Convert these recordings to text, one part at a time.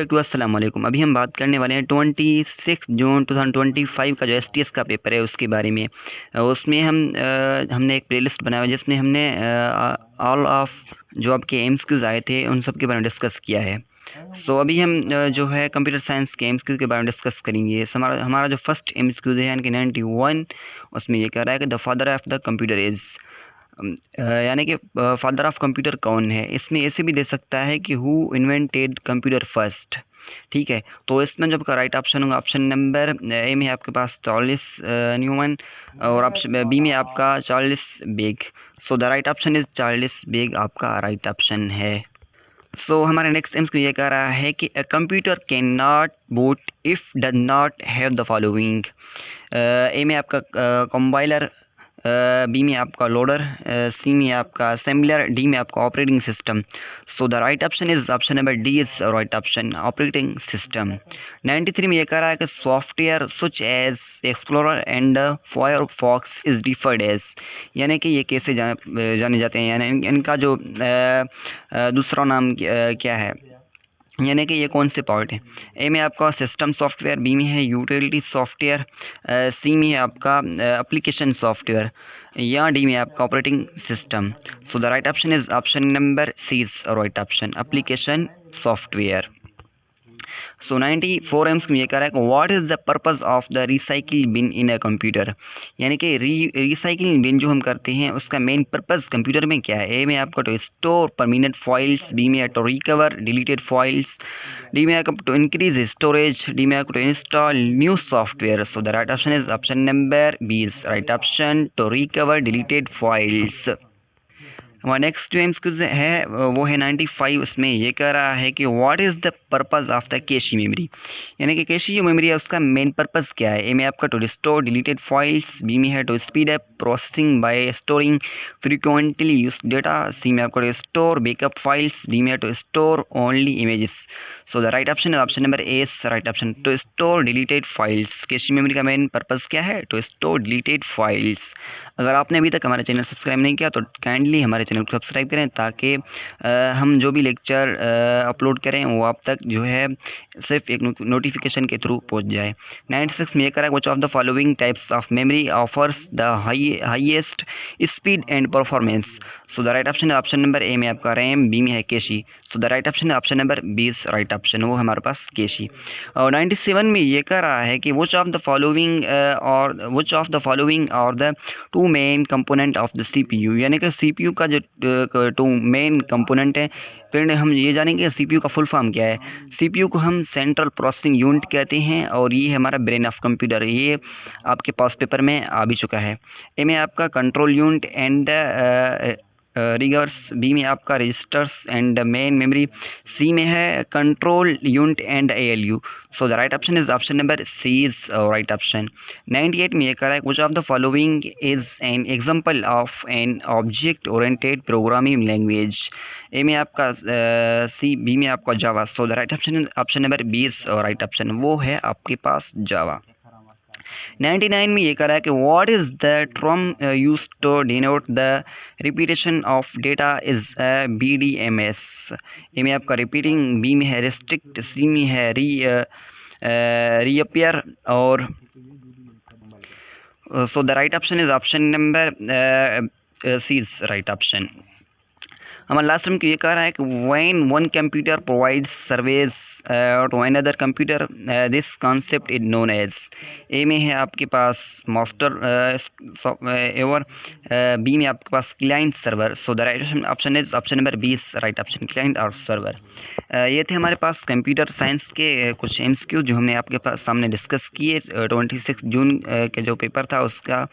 Respect अस्सलाम वालेकुम। अभी हम बात करने वाले हैं 26 जून 2025 का जो एसटीएस का पेपर है उसके बारे में। उसमें हमने एक प्लेलिस्ट बनाया हुआ जिसमें हमने ऑल ऑफ जो आपके एमसीक्यूज आए थे उन सब के बारे में डिस्कस किया है। सो अभी हम जो है कंप्यूटर साइंस के एमसीक्यूज के बारे में डिस्कस करेंगे। हमारा जो फर्स्ट एमसीक्यूज है यानी कि 91, उसमें ये कह रहा है कि the father of the computer is, यानी कि फादर ऑफ कंप्यूटर कौन है। इसमें ऐसे भी दे सकता है कि हु इन्वेंटेड कंप्यूटर फर्स्ट। ठीक है, तो इसमें जब का राइट ऑप्शन होगा ऑप्शन नंबर ए में आपके पास चार्ल्स न्यूमैन और ऑप्शन बी में आपका Charles Babbage. So the right option is Charles Babbage आपका राइट ऑप्शन है। सो हमारे नेक्स्ट एम्स ये कह रहा है कि a computer can not boot if does not have the following. A में आपका कंपाइलर, बी में आपका लोडर, सी में आपका असेंबलर, डी में आपका operating system. So the right option is option number D is right option, operating system. 93 में ये कह रहा है कि software such as Explorer and Firefox is referred as, यानी कि ये कैसे जाने जाते हैं, यानी इनका जो दूसरा नाम क्या है, यानी कि ये कौन से पार्ट है। ए में आपका सिस्टम सॉफ्टवेयर, बी में है यूटिलिटी सॉफ्टवेयर, सी में है आपका एप्लीकेशन सॉफ्टवेयर, या डी में आपका operating system. So the right option is option number C is right option, application software. So 94 एम्स में ये कह रहा है कि what is the purpose of the recycle bin in a computer, यानी कि रिसाइकिलिंग बिन जो हम करते हैं उसका मेन पर्पस कंप्यूटर में क्या है। ए में आपका to store permanent files, B में to recover deleted files, D में आपका टू इंक्रीज स्टोरेज, डी में आपको to install new software. So the right option is option number B is right option, to recover deleted files. हमारा next जो MCQs है वो है 95। उसमें ये कह रहा है कि what is the purpose of the cache memory, यानी कि कैशी जो मेमोरी है उसका मेन पर्पस क्या है। ए में आपका to restore deleted files, B में है to speed up processing by storing frequently used data, C में आपको to store backup files, D में to store only images. So the right option है option number A is right option, to store deleted files. Cache memory का main purpose क्या है, to store deleted files. अगर आपने अभी तक हमारा चैनल सब्सक्राइब नहीं किया तो काइंडली हमारे चैनल को सब्सक्राइब करें ताकि हम जो भी लेक्चर अपलोड करें वो आप तक जो है सिर्फ एक नोटिफिकेशन के थ्रू पहुंच जाए। 96 में ये करा which of the following types of memory offers the highest speed and performance. So the right option है ऑप्शन नंबर ए में आपका रैम, बी में है cache. So the right option है option number B is right option, वो हमारे पास कैशी। और 97 में ये कह रहा है कि व्हिच ऑफ द फॉलोइंग और the two main component of the CPU, यानी कि सीपीयू का जो टू मेन कंपोनेंट है। फिर हम ये जानेंगे सीपीयू का फुल फॉर्म क्या है। सीपीयू को हम सेंट्रल प्रोसेसिंग यूनिट कहते हैं और ये हमारा ब्रेन ऑफ कंप्यूटर, ये आपके पास पेपर में आ भी चुका है। ए में आपका control unit and registers, B में आपका registers and main memory, C में है control unit and ALU. So the right option is option number C is right option. 98 में ये कह रहा है which of the following is an example of an object oriented programming language. A में आपका C, B में आपका Java. So the right option option number B is right option, वो है आपके पास जावा। 99 में ये कह रहा है कि what is the term used to denote the repetition of data is BDMS. A में आपका रिपीटिंग, बी में है रिस्ट्रिक्ट, सी में है रीअपियर और so the right option is option number C is right option. हमारा लास्ट में ये कह रहा है कि when one computer provides service to another computer this concept is known as. A में है आपके पास मास्टर एवर, बी में आपके पास client server. So the right option is option number B is right option, client और server. ये थे हमारे पास कंप्यूटर साइंस के कुछ एमसीक्यू जो हमने आपके पास सामने डिस्कस किए। 26 जून के जो पेपर था उसका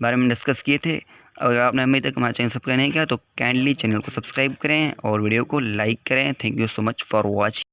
बारे में डिस्कस किए थे। अगर आपने अभी तक हमारा चैनल सब्सक्राइब नहीं किया तो काइंडली चैनल को सब्सक्राइब करें और वीडियो को लाइक करें। Thank you so much for watching.